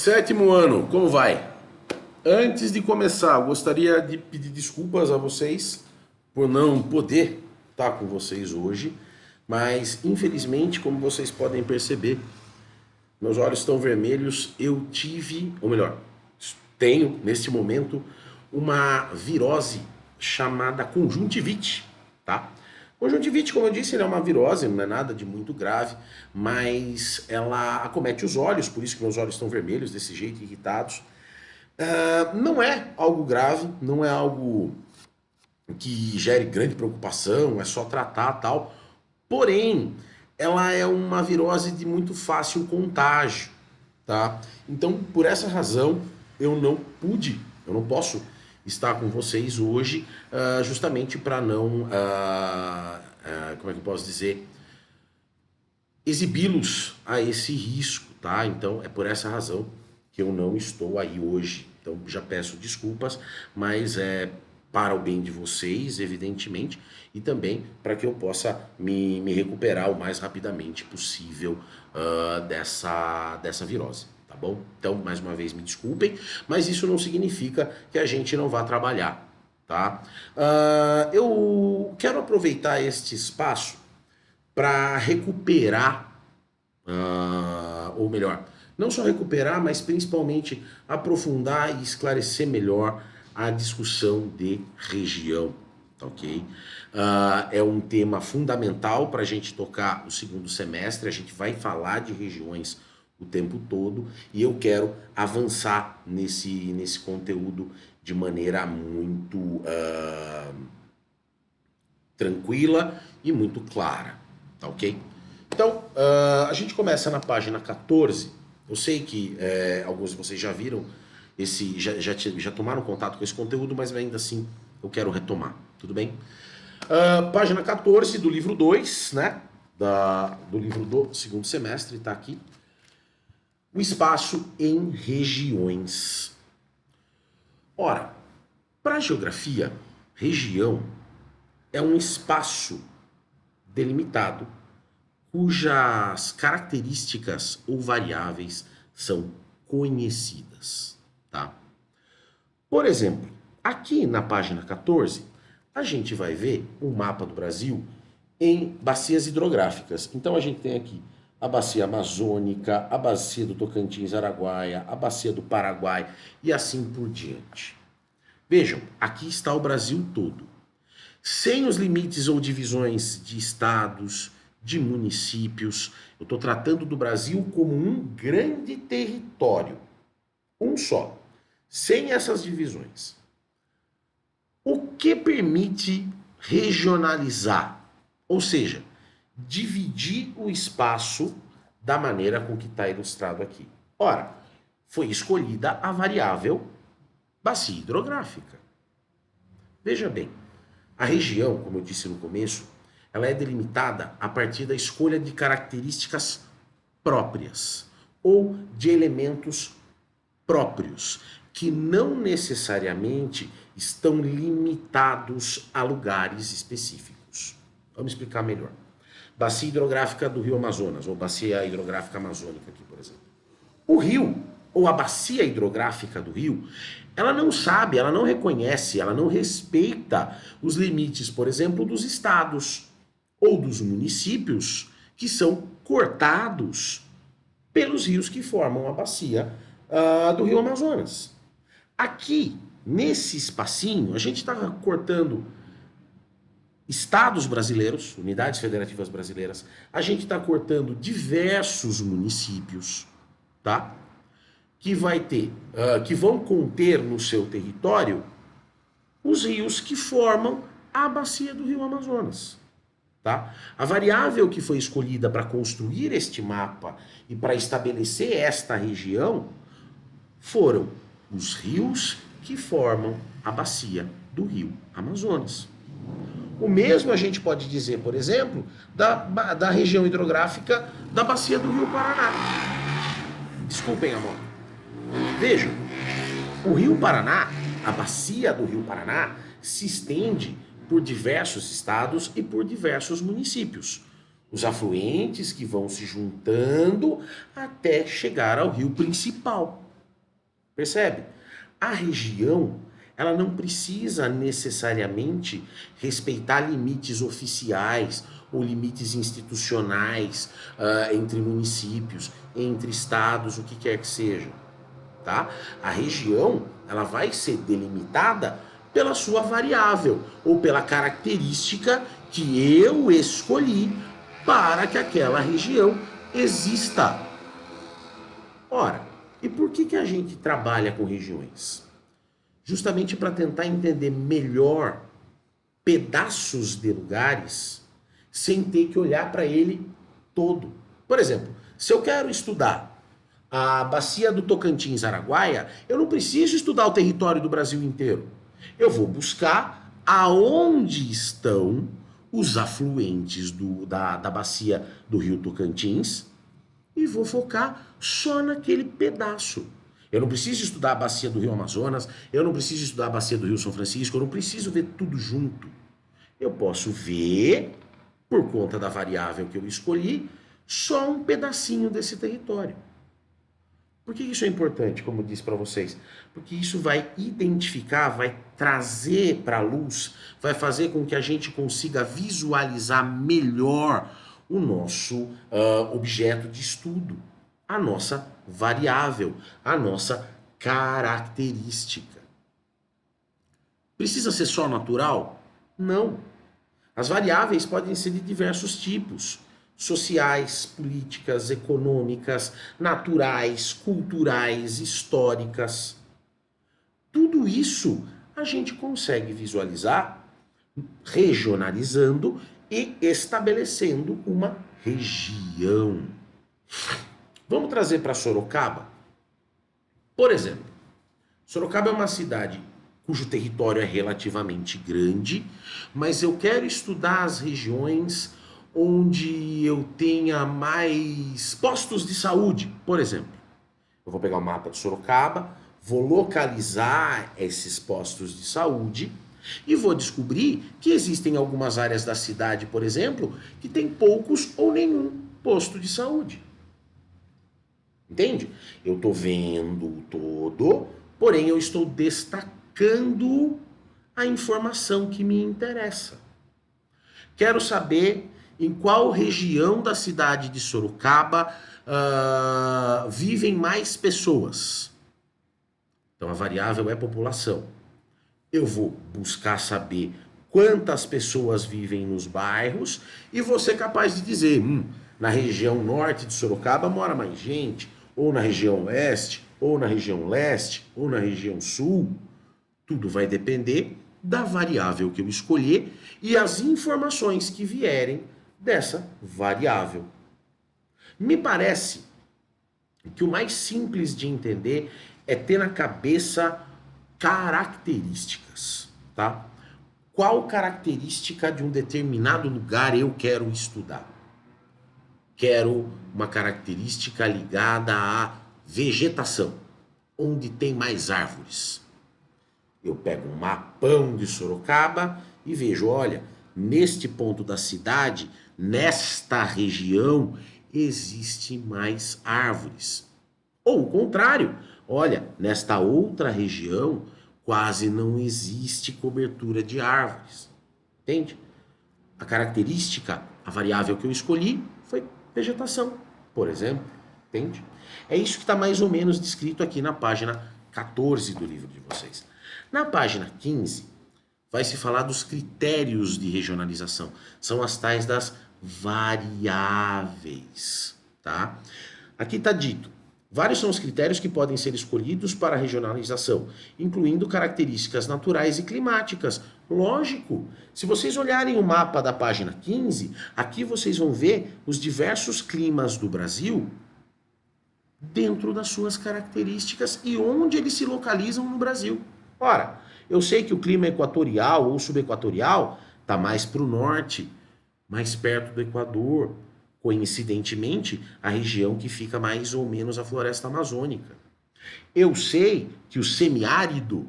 Sétimo ano, como vai? Antes de começar, eu gostaria de pedir desculpas a vocês por não poder estar com vocês hoje, mas infelizmente, como vocês podem perceber, meus olhos estão vermelhos. Eu tive, ou melhor, tenho neste momento uma virose chamada conjuntivite, tá? Conjuntivite, como eu disse, é uma virose, não é nada de muito grave, mas ela acomete os olhos, por isso que meus olhos estão vermelhos, desse jeito, irritados. Não é algo grave, não é algo que gere grande preocupação, é só tratar tal. Porém, ela é uma virose de muito fácil contágio, tá? Então, por essa razão, eu não posso estar com vocês hoje, justamente para não, como é que eu posso dizer, exibi-los a esse risco, tá? Então, é por essa razão que eu não estou aí hoje. Então, já peço desculpas, mas é para o bem de vocês, evidentemente, e também para que eu possa me recuperar o mais rapidamente possível dessa virose, tá bom? Então, mais uma vez, me desculpem, mas isso não significa que a gente não vá trabalhar, tá? Eu quero aproveitar este espaço para recuperar, ou melhor, não só recuperar, mas principalmente aprofundar e esclarecer melhor a discussão de região, tá ok? É um tema fundamental para a gente tocar o segundo semestre. A gente vai falar de regiões o tempo todo e eu quero avançar nesse conteúdo de maneira muito tranquila e muito clara, tá ok? Então, a gente começa na página 14. Eu sei que alguns de vocês já viram, já tomaram contato com esse conteúdo, mas ainda assim eu quero retomar, tudo bem? Página 14 do livro 2, né? Do livro do segundo semestre, está aqui. O espaço em regiões. Ora, para a geografia, região é um espaço delimitado cujas características ou variáveis são conhecidas, tá? Por exemplo, aqui na página 14, a gente vai ver um mapa do Brasil em bacias hidrográficas. Então a gente tem aqui a bacia amazônica, a bacia do Tocantins-Araguaia, a bacia do Paraguai e assim por diante. Vejam, aqui está o Brasil todo. Sem os limites ou divisões de estados, de municípios. Eu estou tratando do Brasil como um grande território, um só, sem essas divisões. O que permite regionalizar, ou seja, dividir o espaço da maneira com que está ilustrado aqui? Ora, foi escolhida a variável bacia hidrográfica. Veja bem, a região, como eu disse no começo, ela é delimitada a partir da escolha de características próprias ou de elementos próprios, que não necessariamente estão limitados a lugares específicos. Vamos explicar melhor. Bacia hidrográfica do Rio Amazonas, ou bacia hidrográfica amazônica aqui, por exemplo. O rio, ou a bacia hidrográfica do rio, ela não sabe, ela não reconhece, ela não respeita os limites, por exemplo, dos estados ou dos municípios que são cortados pelos rios que formam a bacia do Rio Amazonas. Aqui, nesse espacinho, a gente está cortando estados brasileiros, unidades federativas brasileiras, a gente está cortando diversos municípios, tá? Que vão conter no seu território os rios que formam a bacia do Rio Amazonas. Tá? A variável que foi escolhida para construir este mapa e para estabelecer esta região foram os rios que formam a bacia do Rio Amazonas. O mesmo a gente pode dizer, por exemplo, da região hidrográfica da bacia do Rio Paraná. Desculpem, amor. Vejam, o Rio Paraná, a bacia do Rio Paraná, se estende por diversos estados e por diversos municípios. Os afluentes que vão se juntando até chegar ao rio principal. Percebe? A região, ela não precisa necessariamente respeitar limites oficiais ou limites institucionais entre municípios, entre estados, o que quer que seja, tá? A região, ela vai ser delimitada pela sua variável ou pela característica que eu escolhi para que aquela região exista. Ora, e por que a gente trabalha com regiões? Justamente para tentar entender melhor pedaços de lugares sem ter que olhar para ele todo. Por exemplo, se eu quero estudar a bacia do Tocantins-Araguaia, eu não preciso estudar o território do Brasil inteiro. Eu vou buscar aonde estão os afluentes da bacia do rio Tocantins e vou focar só naquele pedaço. Eu não preciso estudar a bacia do Rio Amazonas, eu não preciso estudar a bacia do Rio São Francisco, eu não preciso ver tudo junto. Eu posso ver, por conta da variável que eu escolhi, só um pedacinho desse território. Por que isso é importante, como eu disse para vocês? Porque isso vai identificar, vai trazer para a luz, vai fazer com que a gente consiga visualizar melhor o nosso objeto de estudo, a nossa variável, a nossa característica. Precisa ser só natural? Não. As variáveis podem ser de diversos tipos: sociais, políticas, econômicas, naturais, culturais, históricas. Tudo isso a gente consegue visualizar regionalizando e estabelecendo uma região. Vamos trazer para Sorocaba? Por exemplo, Sorocaba é uma cidade cujo território é relativamente grande, mas eu quero estudar as regiões onde eu tenha mais postos de saúde, por exemplo. Eu vou pegar o mapa de Sorocaba, vou localizar esses postos de saúde e vou descobrir que existem algumas áreas da cidade, por exemplo, que tem poucos ou nenhum posto de saúde. Entende? Eu estou vendo o todo, porém eu estou destacando a informação que me interessa. Quero saber em qual região da cidade de Sorocaba vivem mais pessoas. Então a variável é população. Eu vou buscar saber quantas pessoas vivem nos bairros e vou ser capaz de dizer, na região norte de Sorocaba mora mais gente, ou na região oeste, ou na região leste, ou na região sul. Tudo vai depender da variável que eu escolher e as informações que vierem dessa variável. Me parece que o mais simples de entender é ter na cabeça características, tá? Qual característica de um determinado lugar eu quero estudar? Quero uma característica ligada à vegetação, onde tem mais árvores. Eu pego um mapão de Sorocaba e vejo, olha, neste ponto da cidade, nesta região, existe mais árvores. Ou o contrário, olha, nesta outra região, quase não existe cobertura de árvores. Entende? A característica, a variável que eu escolhi foi vegetação, por exemplo. Entende? É isso que está mais ou menos descrito aqui na página 14 do livro de vocês. Na página 15, vai se falar dos critérios de regionalização. São as tais das variáveis, tá? Aqui está dito, vários são os critérios que podem ser escolhidos para a regionalização, incluindo características naturais e climáticas. Lógico, se vocês olharem o mapa da página 15, aqui vocês vão ver os diversos climas do Brasil dentro das suas características e onde eles se localizam no Brasil. Ora, eu sei que o clima equatorial ou subequatorial está mais para o norte, mais perto do Equador. Coincidentemente, a região que fica mais ou menos a floresta amazônica. Eu sei que o semiárido,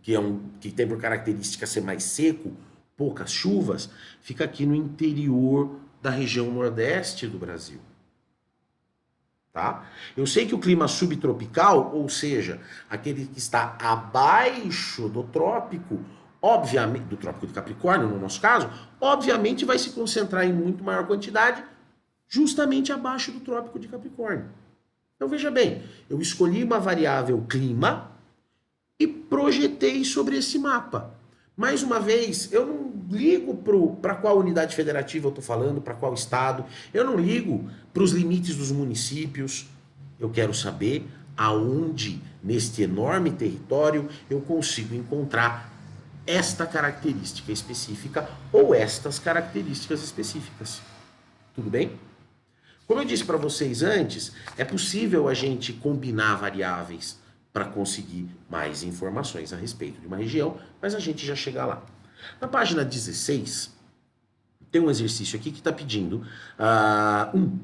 que tem por característica ser mais seco, poucas chuvas, fica aqui no interior da região nordeste do Brasil. tá? Eu sei que o clima subtropical, ou seja, aquele que está abaixo do trópico, obviamente, do trópico de Capricórnio, no nosso caso, obviamente vai se concentrar em muito maior quantidade justamente abaixo do trópico de Capricórnio. Então veja bem, eu escolhi uma variável clima e projetei sobre esse mapa. Mais uma vez, eu não ligo para qual unidade federativa eu estou falando, para qual estado, eu não ligo para os limites dos municípios. Eu quero saber aonde, neste enorme território, eu consigo encontrar esta característica específica ou estas características específicas. Tudo bem? Como eu disse para vocês antes, é possível a gente combinar variáveis para conseguir mais informações a respeito de uma região, mas a gente já chega lá. Na página 16, tem um exercício aqui que está pedindo,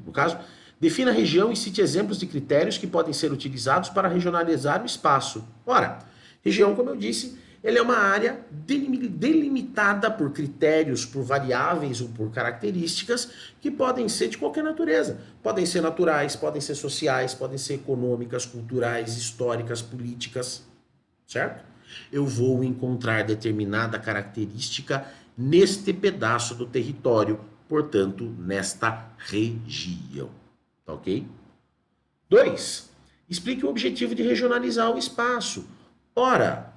no caso, defina a região e cite exemplos de critérios que podem ser utilizados para regionalizar o espaço. Ora, região, como eu disse, ele é uma área delimitada por critérios, por variáveis ou por características que podem ser de qualquer natureza. Podem ser naturais, podem ser sociais, podem ser econômicas, culturais, históricas, políticas, certo? Eu vou encontrar determinada característica neste pedaço do território, portanto, nesta região. Tá ok? 2. Explique o objetivo de regionalizar o espaço. Ora,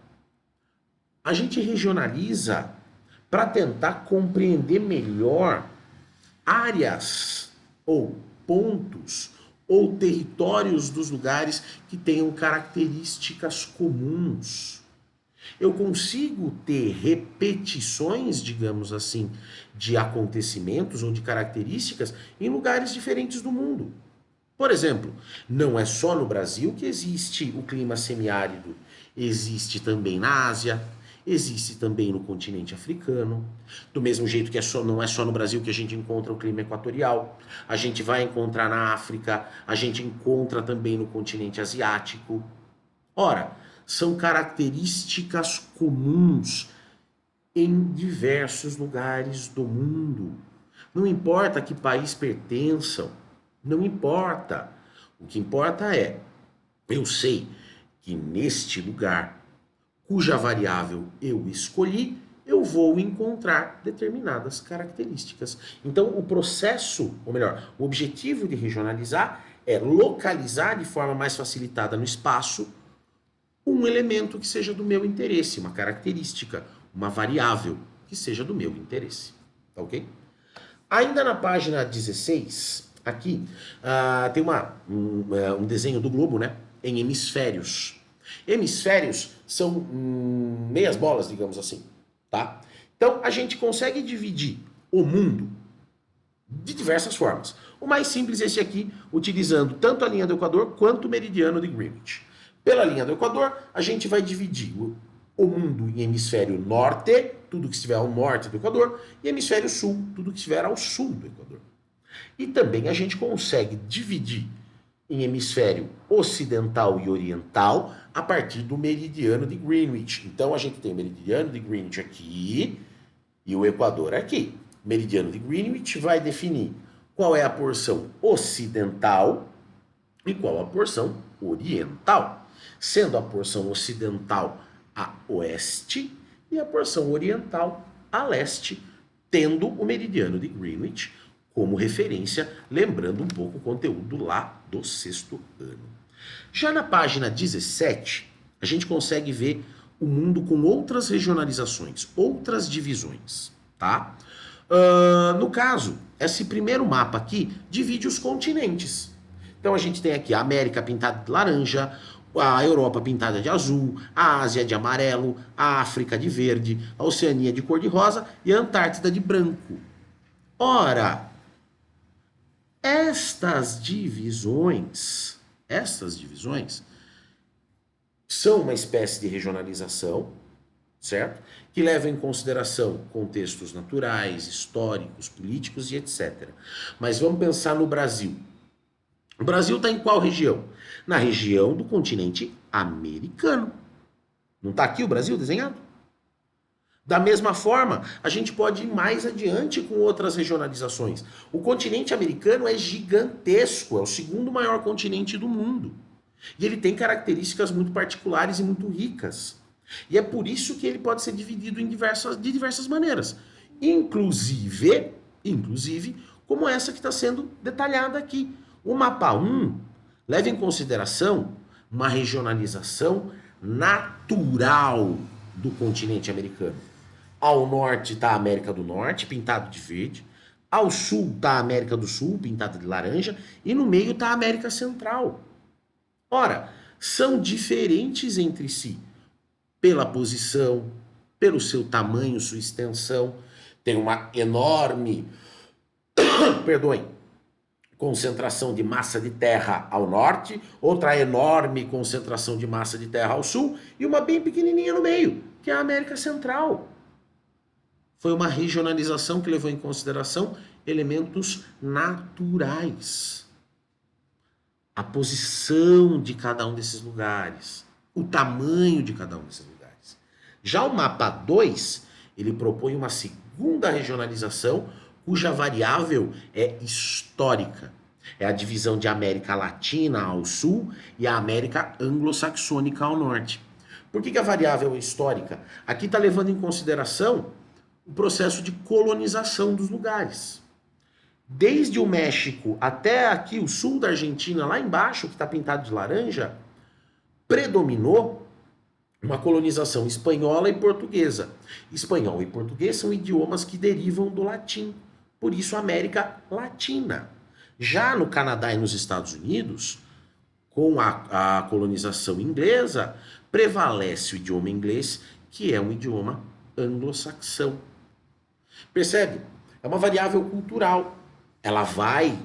a gente regionaliza para tentar compreender melhor áreas ou pontos ou territórios dos lugares que tenham características comuns. Eu consigo ter repetições, digamos assim, de acontecimentos ou de características em lugares diferentes do mundo. Por exemplo, não é só no Brasil que existe o clima semiárido, existe também na Ásia, existe também no continente africano. Do mesmo jeito que não é só no Brasil que a gente encontra o clima equatorial, a gente vai encontrar na África, a gente encontra também no continente asiático. Ora, são características comuns em diversos lugares do mundo. Não importa a que país pertençam, não importa. O que importa é, eu sei que neste lugar, cuja variável eu escolhi, eu vou encontrar determinadas características. Então, o processo, ou melhor, o objetivo de regionalizar é localizar de forma mais facilitada no espaço um elemento que seja do meu interesse, uma característica, uma variável que seja do meu interesse. Tá ok? Ainda na página 16, aqui, tem um desenho do globo, né? Em hemisférios. Hemisférios são meias bolas, digamos assim, tá? Então, a gente consegue dividir o mundo de diversas formas. O mais simples é esse aqui, utilizando tanto a linha do Equador quanto o meridiano de Greenwich. Pela linha do Equador, a gente vai dividir o mundo em hemisfério norte, tudo que estiver ao norte do Equador, e hemisfério sul, tudo que estiver ao sul do Equador. E também a gente consegue dividir em hemisfério ocidental e oriental a partir do meridiano de Greenwich. Então a gente tem o meridiano de Greenwich aqui e o Equador aqui. O meridiano de Greenwich vai definir qual é a porção ocidental e qual a porção oriental, sendo a porção ocidental a oeste e a porção oriental a leste, tendo o meridiano de Greenwich como referência, lembrando um pouco o conteúdo lá do sexto ano. Já na página 17, a gente consegue ver o mundo com outras regionalizações, outras divisões, tá? No caso, esse primeiro mapa aqui divide os continentes. Então a gente tem aqui a América pintada de laranja, a Europa pintada de azul, a Ásia de amarelo, a África de verde, a Oceania de cor de rosa e a Antártida de branco. Ora, estas divisões são uma espécie de regionalização, certo? Que leva em consideração contextos naturais, históricos, políticos e etc. Mas vamos pensar no Brasil. O Brasil está em qual região? Na região do continente americano. Não está aqui o Brasil desenhado? Da mesma forma, a gente pode ir mais adiante com outras regionalizações. O continente americano é gigantesco, é o segundo maior continente do mundo. E ele tem características muito particulares e muito ricas. E é por isso que ele pode ser dividido de diversas maneiras. Inclusive, como essa que está sendo detalhada aqui. O mapa 1 leva em consideração uma regionalização natural do continente americano. Ao norte está a América do Norte, pintado de verde. Ao sul está a América do Sul, pintada de laranja. E no meio está a América Central. Ora, são diferentes entre si. Pela posição, pelo seu tamanho, sua extensão. Tem uma enorme, concentração de massa de terra ao norte, outra enorme concentração de massa de terra ao sul e uma bem pequenininha no meio, que é a América Central. Foi uma regionalização que levou em consideração elementos naturais. A posição de cada um desses lugares, o tamanho de cada um desses lugares. Já o mapa 2, ele propõe uma segunda regionalização, cuja variável é histórica. É a divisão de América Latina ao sul e a América Anglo-Saxônica ao norte. Por que a variável é histórica? Aqui está levando em consideração o processo de colonização dos lugares. Desde o México até aqui o sul da Argentina, lá embaixo, que está pintado de laranja, predominou uma colonização espanhola e portuguesa. Espanhol e português são idiomas que derivam do latim, por isso América Latina. Já no Canadá e nos Estados Unidos, com a colonização inglesa, prevalece o idioma inglês, que é um idioma anglo-saxão. Percebe? É uma variável cultural. Ela vai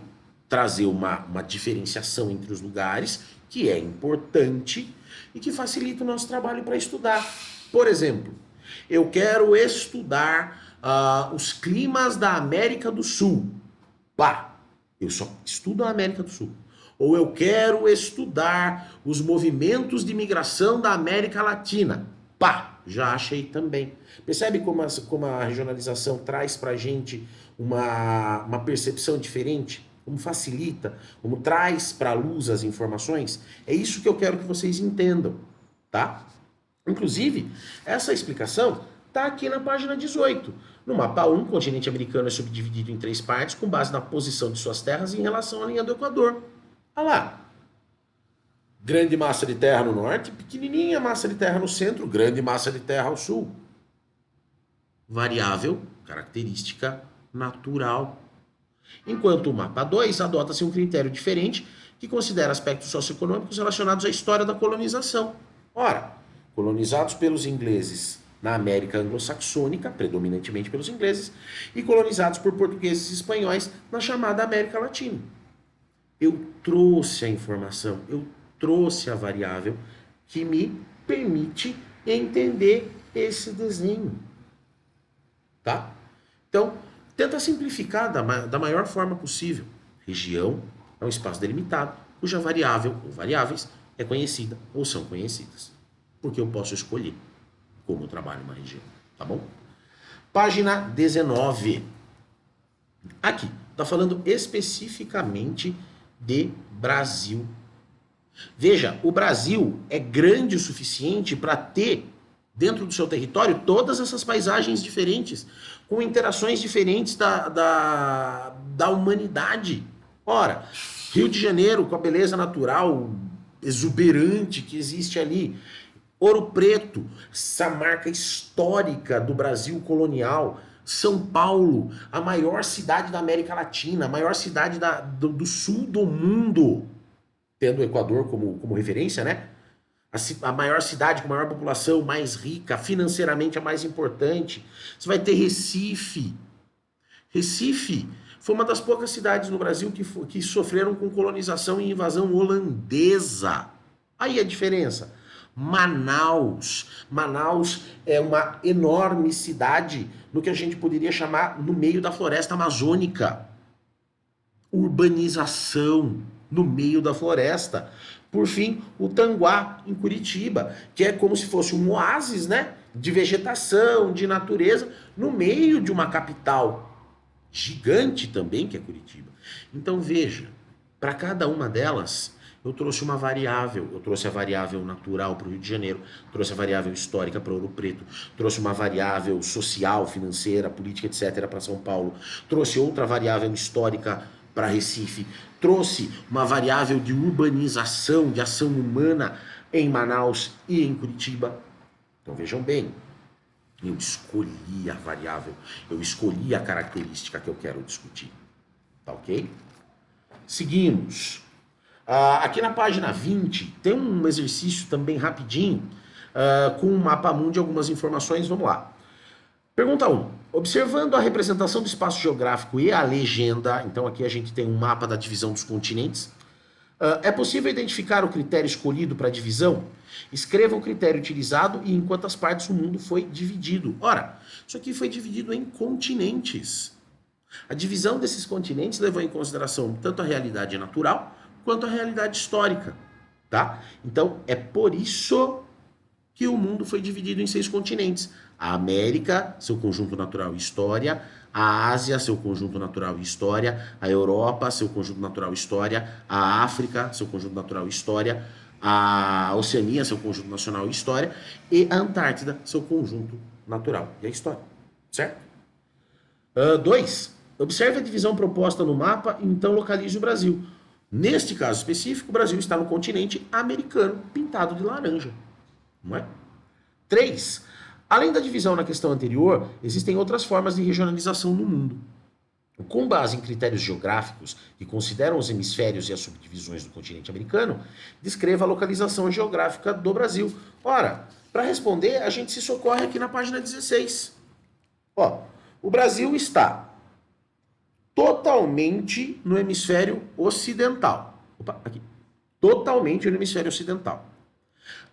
trazer uma diferenciação entre os lugares, que é importante e que facilita o nosso trabalho para estudar. Por exemplo, eu quero estudar os climas da América do Sul. Pá, eu só estudo a América do Sul. Ou eu quero estudar os movimentos de migração da América Latina. Pá, já achei também. Percebe como a regionalização traz para a gente uma percepção diferente? Como facilita, como traz para a luz as informações? É isso que eu quero que vocês entendam, tá? Inclusive, essa explicação está aqui na página 18. No mapa 1, o continente americano é subdividido em 3 partes com base na posição de suas terras em relação à linha do Equador. Olha lá. Grande massa de terra no norte, pequenininha massa de terra no centro, grande massa de terra ao sul. Variável, característica natural. Enquanto o mapa 2 adota-se um critério diferente que considera aspectos socioeconômicos relacionados à história da colonização. Ora, colonizados pelos ingleses na América anglo-saxônica, predominantemente pelos ingleses, e colonizados por portugueses e espanhóis na chamada América Latina. Eu trouxe a informação, eu trouxe a variável que me permite entender esse desenho. Tá? Então, tenta simplificar da maior forma possível. Região é um espaço delimitado, cuja variável ou variáveis é conhecida ou são conhecidas. Porque eu posso escolher como eu trabalho uma região. Tá bom? Página 19. Aqui, está falando especificamente de Brasil. Veja, o Brasil é grande o suficiente para ter dentro do seu território todas essas paisagens diferentes, com interações diferentes da humanidade. Ora, Rio de Janeiro, com a beleza natural exuberante que existe ali. Ouro Preto, essa marca histórica do Brasil colonial. São Paulo, a maior cidade da América Latina, a maior cidade do sul do mundo, tendo o Equador como referência, né? A maior cidade com maior população, mais rica, financeiramente a mais importante. Você vai ter Recife. Recife foi uma das poucas cidades no Brasil que sofreram com colonização e invasão holandesa. Aí a diferença. Manaus. Manaus é uma enorme cidade no que a gente poderia chamar no meio da floresta amazônica. Urbanização no meio da floresta. Por fim, o Tanguá, em Curitiba, que é como se fosse um oásis, né? de vegetação, de natureza, no meio de uma capital gigante também, que é Curitiba. Então veja, para cada uma delas, eu trouxe uma variável. Eu trouxe a variável natural para o Rio de Janeiro, trouxe a variável histórica para Ouro Preto, trouxe uma variável social, financeira, política, etc. para São Paulo, trouxe outra variável histórica para Recife, trouxe uma variável de urbanização, de ação humana em Manaus e em Curitiba. Então vejam bem, eu escolhi a variável, eu escolhi a característica que eu quero discutir. Tá ok? Seguimos. Aqui na página 20 tem um exercício também rapidinho, com um mapa mundi e algumas informações. Vamos lá. Pergunta 1. Observando a representação do espaço geográfico e a legenda, então aqui a gente tem um mapa da divisão dos continentes. É possível identificar o critério escolhido para a divisão? Escreva o critério utilizado e em quantas partes o mundo foi dividido. Ora, isso aqui foi dividido em continentes. A divisão desses continentes levou em consideração tanto a realidade natural quanto a realidade histórica, tá? Então, é por isso que o mundo foi dividido em 6 continentes. A América, seu conjunto natural e história, a Ásia, seu conjunto natural e história, a Europa, seu conjunto natural e história, a África, seu conjunto natural e história, a Oceania, seu conjunto nacional e história, e a Antártida, seu conjunto natural e a história, certo? 2. Observe a divisão proposta no mapa e então localize o Brasil. Neste caso específico, o Brasil está no continente americano, pintado de laranja. Não é? 3. Além da divisão na questão anterior, existem outras formas de regionalização no mundo. Com base em critérios geográficos que consideram os hemisférios e as subdivisões do continente americano, descreva a localização geográfica do Brasil. Ora, para responder, a gente se socorre aqui na página 16. Ó, o Brasil está totalmente no hemisfério ocidental. Opa, aqui. Totalmente no hemisfério ocidental.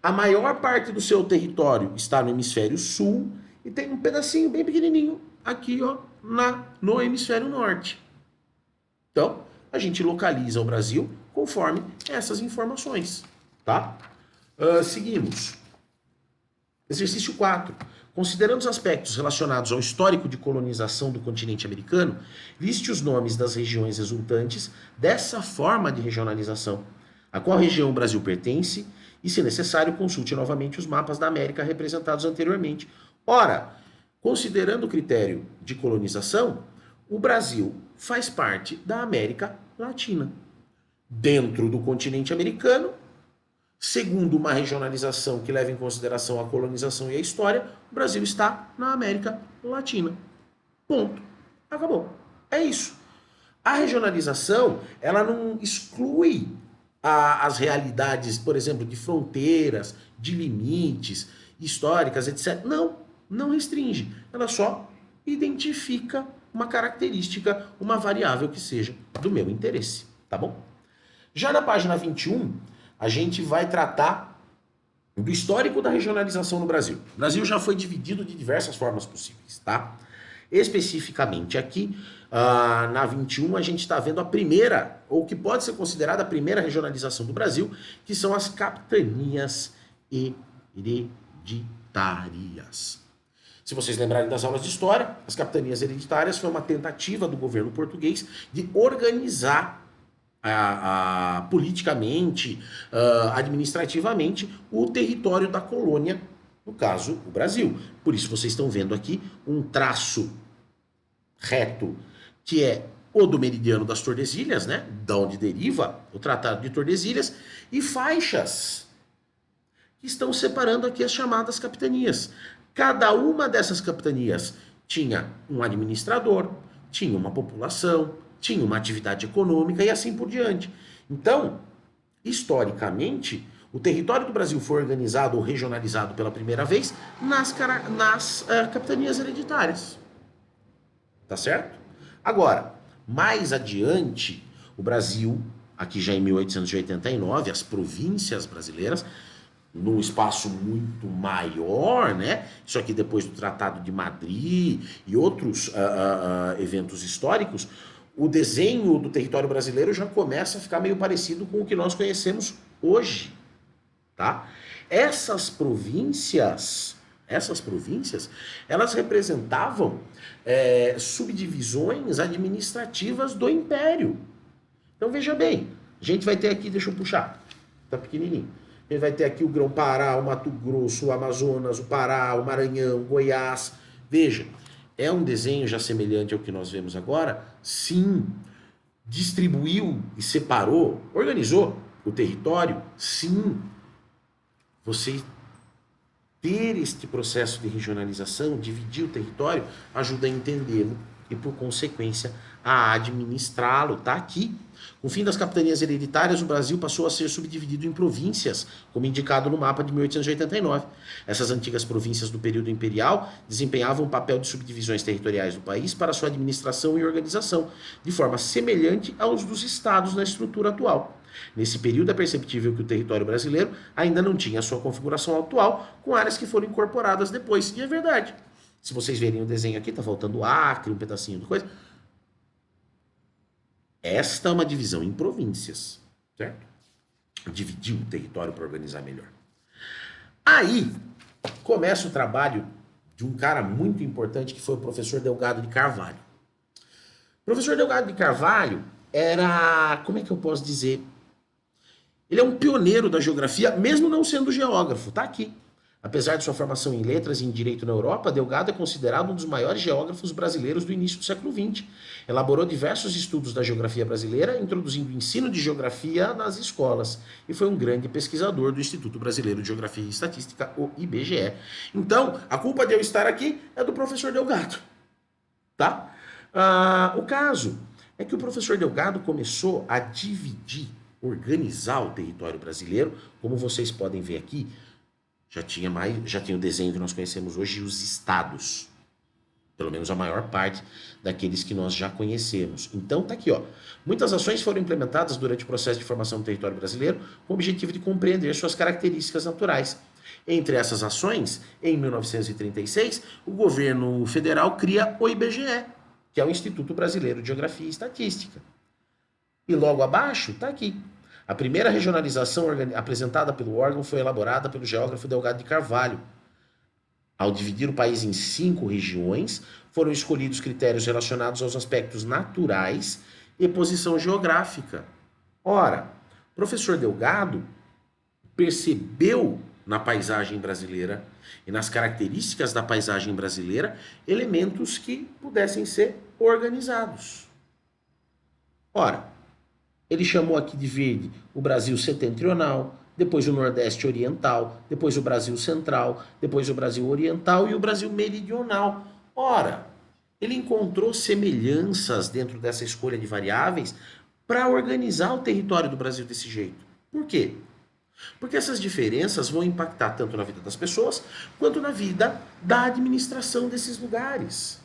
A maior parte do seu território está no hemisfério sul e tem um pedacinho bem pequenininho aqui, ó, no hemisfério norte. Então, a gente localiza o Brasil conforme essas informações, tá? Seguimos. Exercício 4. Considerando os aspectos relacionados ao histórico de colonização do continente americano, liste os nomes das regiões resultantes dessa forma de regionalização. A qual região o Brasil pertence e, se necessário, consulte novamente os mapas da América representados anteriormente. Ora, considerando o critério de colonização, o Brasil faz parte da América Latina. Dentro do continente americano, segundo uma regionalização que leva em consideração a colonização e a história, o Brasil está na América Latina. Ponto. Acabou. É isso. A regionalização, ela não exclui as realidades, por exemplo, de fronteiras, de limites históricas, etc. Não restringe. Ela só identifica uma característica, uma variável que seja do meu interesse, tá bom? Já na página 21, a gente vai tratar do histórico da regionalização no Brasil. O Brasil já foi dividido de diversas formas possíveis, tá? Especificamente aqui, na 21, a gente está vendo a primeira, ou que pode ser considerada a primeira regionalização do Brasil, que são as capitanias hereditárias. Se vocês lembrarem das aulas de história, as capitanias hereditárias foi uma tentativa do governo português de organizar politicamente, administrativamente, o território da colônia, no caso, o Brasil. Por isso vocês estão vendo aqui um traço reto, que é o do meridiano das Tordesilhas, né? Da onde deriva o Tratado de Tordesilhas, e faixas que estão separando aqui as chamadas capitanias. Cada uma dessas capitanias tinha um administrador, tinha uma população, tinha uma atividade econômica e assim por diante. Então, historicamente, o território do Brasil foi organizado ou regionalizado pela primeira vez nas capitanias hereditárias. Tá certo? Agora, mais adiante, o Brasil, aqui já em 1889, as províncias brasileiras, num espaço muito maior, né? Isso aqui depois do Tratado de Madrid e outros eventos históricos, o desenho do território brasileiro já começa a ficar meio parecido com o que nós conhecemos hoje, tá? Essas províncias, essas províncias, elas representavam subdivisões administrativas do Império. Então veja bem, a gente vai ter aqui, deixa eu puxar, tá pequenininho. A gente vai ter aqui o Grão-Pará, o Mato Grosso, o Amazonas, o Pará, o Maranhão, o Goiás. Veja, é um desenho já semelhante ao que nós vemos agora? Sim. Distribuiu e separou, organizou o território? Sim. Você ter este processo de regionalização, dividir o território, ajuda a entendê-lo e, por consequência, a administrá-lo. Está aqui. Com o fim das capitanias hereditárias, o Brasil passou a ser subdividido em províncias, como indicado no mapa de 1889. Essas antigas províncias do período imperial desempenhavam um papel de subdivisões territoriais do país para sua administração e organização, de forma semelhante aos dos estados na estrutura atual. Nesse período é perceptível que o território brasileiro ainda não tinha a sua configuração atual, com áreas que foram incorporadas depois. E é verdade. Se vocês verem o desenho aqui, tá faltando Acre, um pedacinho de coisa. Esta é uma divisão em províncias, certo? Dividir o território para organizar melhor. Aí começa o trabalho de um cara muito importante que foi o professor Delgado de Carvalho. O professor Delgado de Carvalho era, como é que eu posso dizer? Ele é um pioneiro da geografia, mesmo não sendo geógrafo, tá aqui. Apesar de sua formação em letras e em direito na Europa, Delgado é considerado um dos maiores geógrafos brasileiros do início do século XX. Elaborou diversos estudos da geografia brasileira, introduzindo o ensino de geografia nas escolas. E foi um grande pesquisador do Instituto Brasileiro de Geografia e Estatística, o IBGE. Então, a culpa de eu estar aqui é do professor Delgado. Tá? O caso é que o professor Delgado começou a dividir, organizar o território brasileiro, como vocês podem ver aqui. Já tinha o desenho que nós conhecemos hoje e os estados. Pelo menos a maior parte daqueles que nós já conhecemos. Então tá aqui, ó. Muitas ações foram implementadas durante o processo de formação do território brasileiro com o objetivo de compreender suas características naturais. Entre essas ações, em 1936, o governo federal cria o IBGE, que é o Instituto Brasileiro de Geografia e Estatística. E logo abaixo, tá aqui. A primeira regionalização apresentada pelo órgão foi elaborada pelo geógrafo Delgado de Carvalho. Ao dividir o país em 5 regiões, foram escolhidos critérios relacionados aos aspectos naturais e posição geográfica. Ora, o professor Delgado percebeu na paisagem brasileira e nas características da paisagem brasileira elementos que pudessem ser organizados. Ora, ele chamou aqui de verde o Brasil setentrional, depois o Nordeste oriental, depois o Brasil central, depois o Brasil oriental e o Brasil meridional. Ora, ele encontrou semelhanças dentro dessa escolha de variáveis para organizar o território do Brasil desse jeito. Por quê? Porque essas diferenças vão impactar tanto na vida das pessoas quanto na vida da administração desses lugares.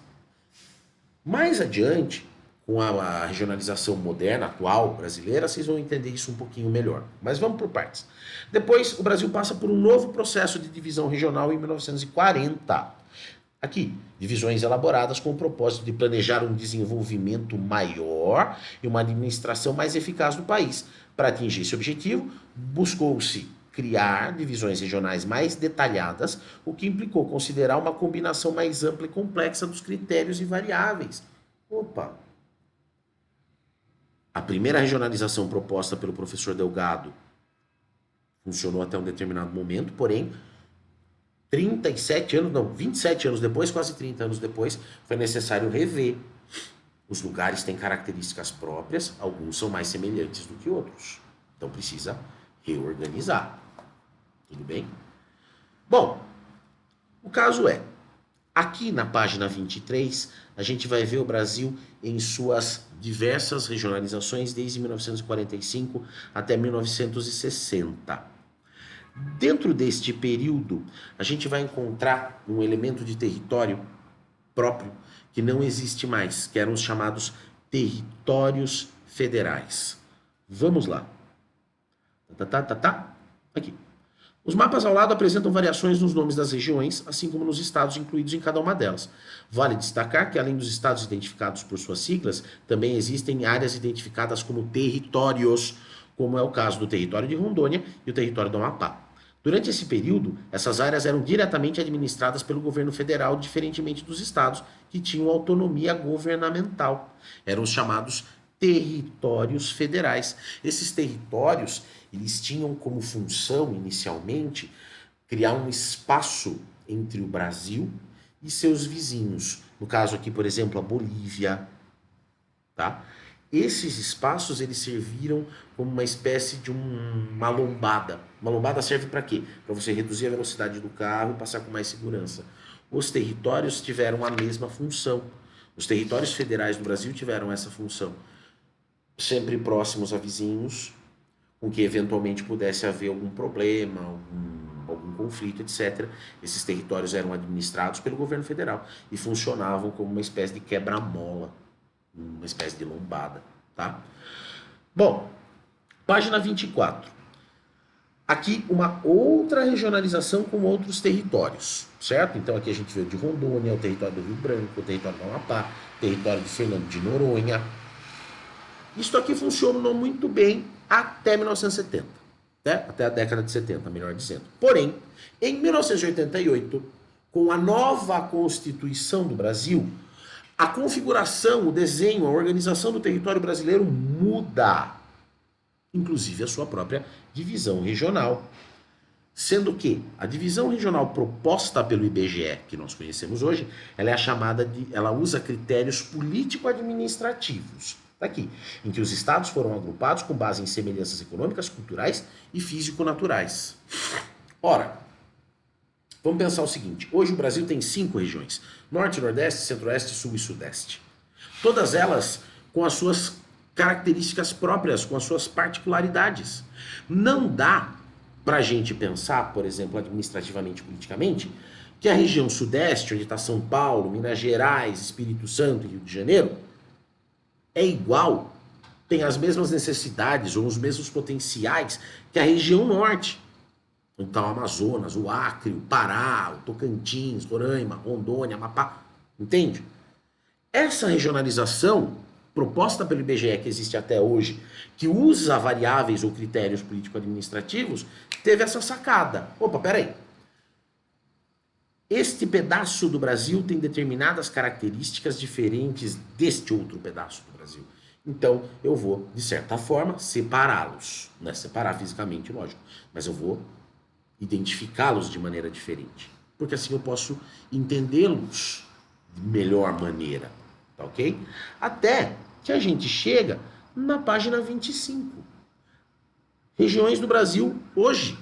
Mais adiante, com a regionalização moderna, atual, brasileira, vocês vão entender isso um pouquinho melhor. Mas vamos por partes. Depois, o Brasil passa por um novo processo de divisão regional em 1940. Aqui, divisões elaboradas com o propósito de planejar um desenvolvimento maior e uma administração mais eficaz do país. Para atingir esse objetivo, buscou-se criar divisões regionais mais detalhadas, o que implicou considerar uma combinação mais ampla e complexa dos critérios e variáveis. Opa! A primeira regionalização proposta pelo professor Delgado funcionou até um determinado momento, porém, 27 anos depois, quase 30 anos depois, foi necessário rever. Os lugares têm características próprias, alguns são mais semelhantes do que outros. Então precisa reorganizar. Tudo bem? Bom, o caso é, aqui na página 23, a gente vai ver o Brasil em suas diversas regionalizações desde 1945 até 1960. Dentro deste período, a gente vai encontrar um elemento de território próprio que não existe mais, que eram os chamados territórios federais. Vamos lá. Aqui. Os mapas ao lado apresentam variações nos nomes das regiões, assim como nos estados incluídos em cada uma delas. Vale destacar que, além dos estados identificados por suas siglas, também existem áreas identificadas como territórios, como é o caso do território de Rondônia e o território do Amapá. Durante esse período, essas áreas eram diretamente administradas pelo governo federal, diferentemente dos estados, que tinham autonomia governamental. Eram os chamados territórios federais. Esses territórios, eles tinham como função, inicialmente, criar um espaço entre o Brasil e seus vizinhos. No caso aqui, por exemplo, a Bolívia, tá? Esses espaços, eles serviram como uma espécie de uma lombada. Uma lombada serve para quê? Para você reduzir a velocidade do carro e passar com mais segurança. Os territórios tiveram a mesma função. Os territórios federais do Brasil tiveram essa função. Sempre próximos a vizinhos, com que eventualmente pudesse haver algum problema, algum conflito, etc. Esses territórios eram administrados pelo governo federal e funcionavam como uma espécie de quebra-mola, uma espécie de lombada, tá? Bom, página 24. Aqui uma outra regionalização com outros territórios, certo? Então aqui a gente vê o de Rondônia, o território do Rio Branco, o território do Amapá, o território de Fernando de Noronha. Isso aqui funcionou muito bem até 1970, né? Até a década de 70, melhor dizendo. Porém, em 1988, com a nova Constituição do Brasil, a configuração, o desenho, a organização do território brasileiro muda, inclusive a sua própria divisão regional. Sendo que a divisão regional proposta pelo IBGE, que nós conhecemos hoje, ela é chamada de, ela usa critérios político-administrativos, tá aqui, em que os estados foram agrupados com base em semelhanças econômicas, culturais e físico-naturais. Ora, vamos pensar o seguinte, hoje o Brasil tem 5 regiões, Norte, Nordeste, Centro-Oeste, Sul e Sudeste. Todas elas com as suas características próprias, com as suas particularidades. Não dá para a gente pensar, por exemplo, administrativamente e politicamente, que a região Sudeste, onde está São Paulo, Minas Gerais, Espírito Santo e Rio de Janeiro, é igual, tem as mesmas necessidades ou os mesmos potenciais que a região Norte. Então, o Amazonas, o Acre, o Pará, o Tocantins, Roraima, Rondônia, Amapá, entende? Essa regionalização proposta pelo IBGE, que existe até hoje, que usa variáveis ou critérios político-administrativos, teve essa sacada. Opa, peraí. Este pedaço do Brasil tem determinadas características diferentes deste outro pedaço do Brasil. Então, eu vou, de certa forma, separá-los. Não é separar fisicamente, lógico, mas eu vou identificá-los de maneira diferente. Porque assim eu posso entendê-los de melhor maneira. Tá ok? Até que a gente chega na página 25. Regiões do Brasil hoje.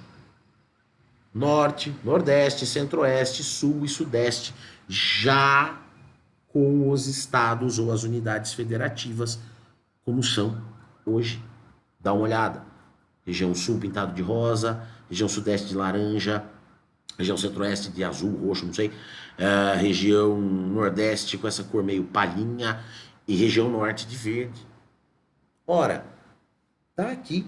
Norte, Nordeste, Centro-Oeste, Sul e Sudeste. Já com os estados ou as unidades federativas como são hoje. Dá uma olhada. Região Sul pintado de rosa, região Sudeste de laranja, região Centro-Oeste de azul, roxo, não sei, região Nordeste com essa cor meio palhinha e região Norte de verde. Ora, tá aqui.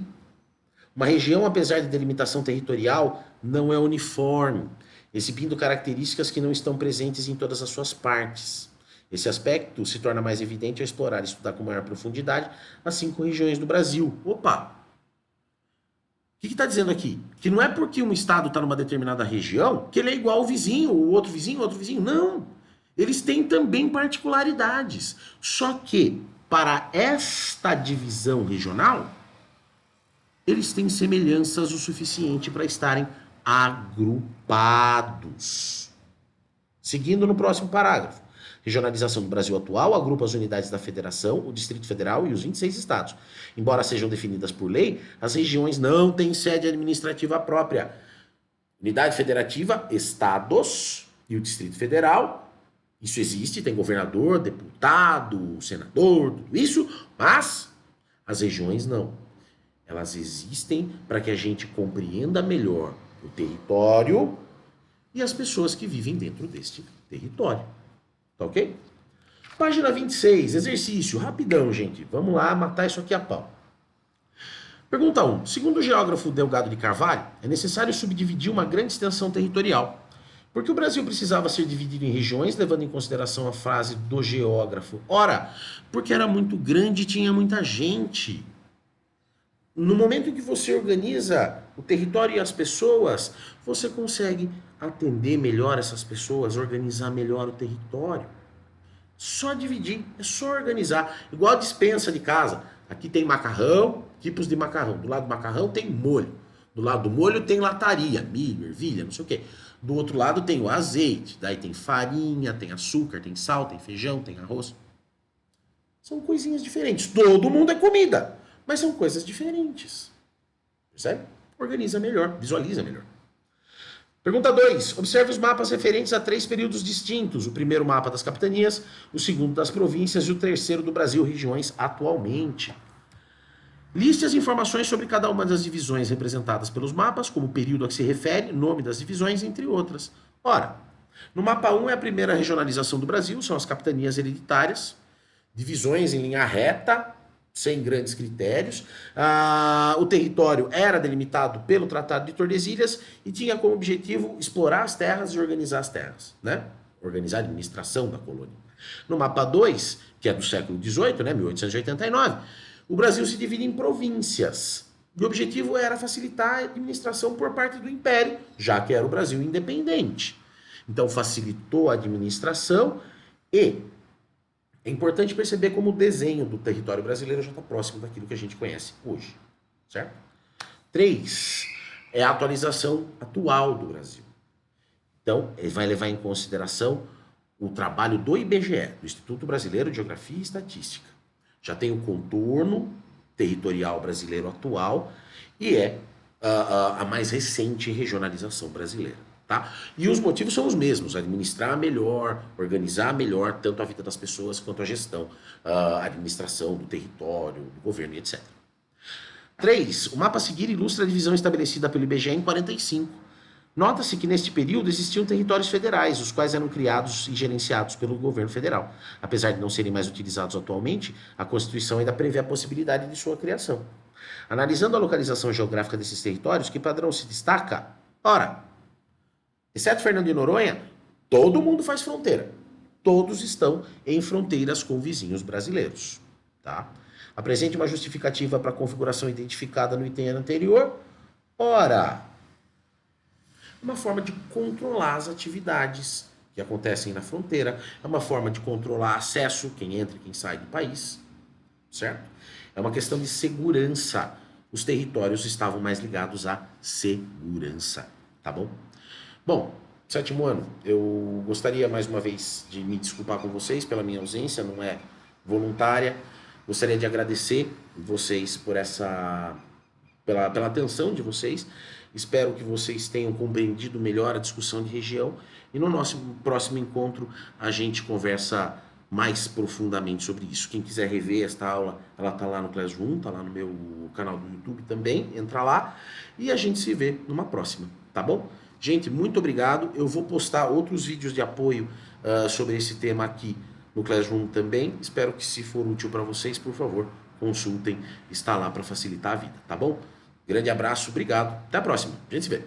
Uma região, apesar de delimitação territorial, não é uniforme, exibindo características que não estão presentes em todas as suas partes. Esse aspecto se torna mais evidente ao explorar e estudar com maior profundidade as 5 regiões do Brasil. Opa! O que está dizendo aqui? Que não é porque um estado está numa determinada região que ele é igual ao vizinho, o outro vizinho, outro vizinho. Não! Eles têm também particularidades. Só que, para esta divisão regional, eles têm semelhanças o suficiente para estarem agrupados. Seguindo no próximo parágrafo. Regionalização do Brasil atual agrupa as unidades da Federação, o Distrito Federal e os 26 estados. Embora sejam definidas por lei, as regiões não têm sede administrativa própria. Unidade federativa, estados e o Distrito Federal. Isso existe, tem governador, deputado, senador, tudo isso, mas as regiões não. Elas existem para que a gente compreenda melhor o território e as pessoas que vivem dentro deste território. Tá ok? Página 26, exercício, rapidão, gente. Vamos lá matar isso aqui a pau. Pergunta 1. Segundo o geógrafo Delgado de Carvalho, é necessário subdividir uma grande extensão territorial. Por que o Brasil precisava ser dividido em regiões, levando em consideração a frase do geógrafo? Ora, porque era muito grande e tinha muita gente. no momento em que você organiza o território e as pessoas, você consegue atender melhor essas pessoas, organizar melhor o território. Só dividir, é só organizar. Igual a despensa de casa. Aqui tem macarrão, tipos de macarrão. Do lado do macarrão tem molho. Do lado do molho tem lataria, milho, ervilha, não sei o quê. Do outro lado tem o azeite. Daí tem farinha, tem açúcar, tem sal, tem feijão, tem arroz. São coisinhas diferentes. Todo mundo é comida, mas são coisas diferentes. Percebe? Organiza melhor, visualiza melhor. Pergunta 2. Observe os mapas referentes a 3 períodos distintos. O primeiro mapa das capitanias, o segundo das províncias e o terceiro do Brasil, regiões atualmente. Liste as informações sobre cada uma das divisões representadas pelos mapas, como o período a que se refere, nome das divisões, entre outras. Ora, no mapa 1 é a primeira regionalização do Brasil, são as capitanias hereditárias, divisões em linha reta, sem grandes critérios. O território era delimitado pelo Tratado de Tordesilhas e tinha como objetivo explorar as terras e organizar as terras, né? Organizar a administração da colônia. No mapa 2, que é do século XVIII, né, 1889, o Brasil se divide em províncias. O objetivo era facilitar a administração por parte do Império, já que era o Brasil independente. Então facilitou a administração e é importante perceber como o desenho do território brasileiro já está próximo daquilo que a gente conhece hoje, certo? 3 é a atualização atual do Brasil. Então, ele vai levar em consideração o trabalho do IBGE, do Instituto Brasileiro de Geografia e Estatística. Já tem o contorno territorial brasileiro atual e é a mais recente regionalização brasileira. Tá? E os motivos são os mesmos: administrar melhor, organizar melhor tanto a vida das pessoas quanto a gestão, a administração do território, do governo e etc. 3. O mapa a seguir ilustra a divisão estabelecida pelo IBGE em 45. Nota-se que neste período existiam territórios federais, os quais eram criados e gerenciados pelo governo federal. Apesar de não serem mais utilizados atualmente, a Constituição ainda prevê a possibilidade de sua criação. Analisando a localização geográfica desses territórios, que padrão se destaca? Ora, exceto Fernando de Noronha, todo mundo faz fronteira. Todos estão em fronteiras com vizinhos brasileiros. Tá? Apresente uma justificativa para a configuração identificada no item anterior. Ora, uma forma de controlar as atividades que acontecem na fronteira, é uma forma de controlar acesso, quem entra e quem sai do país, certo? É uma questão de segurança. Os territórios estavam mais ligados à segurança, tá bom? Bom, 7º ano, eu gostaria mais uma vez de me desculpar com vocês pela minha ausência, não é voluntária. Gostaria de agradecer vocês por pela atenção de vocês. Espero que vocês tenham compreendido melhor a discussão de região e no nosso próximo encontro a gente conversa mais profundamente sobre isso. Quem quiser rever esta aula, ela está lá no Classroom, está lá no meu canal do YouTube também, entra lá e a gente se vê numa próxima, tá bom? Gente, muito obrigado. Eu vou postar outros vídeos de apoio sobre esse tema aqui no Classroom também. Espero que, se for útil para vocês, por favor, consultem. Está lá para facilitar a vida, tá bom? Grande abraço, obrigado. Até a próxima. A gente se vê.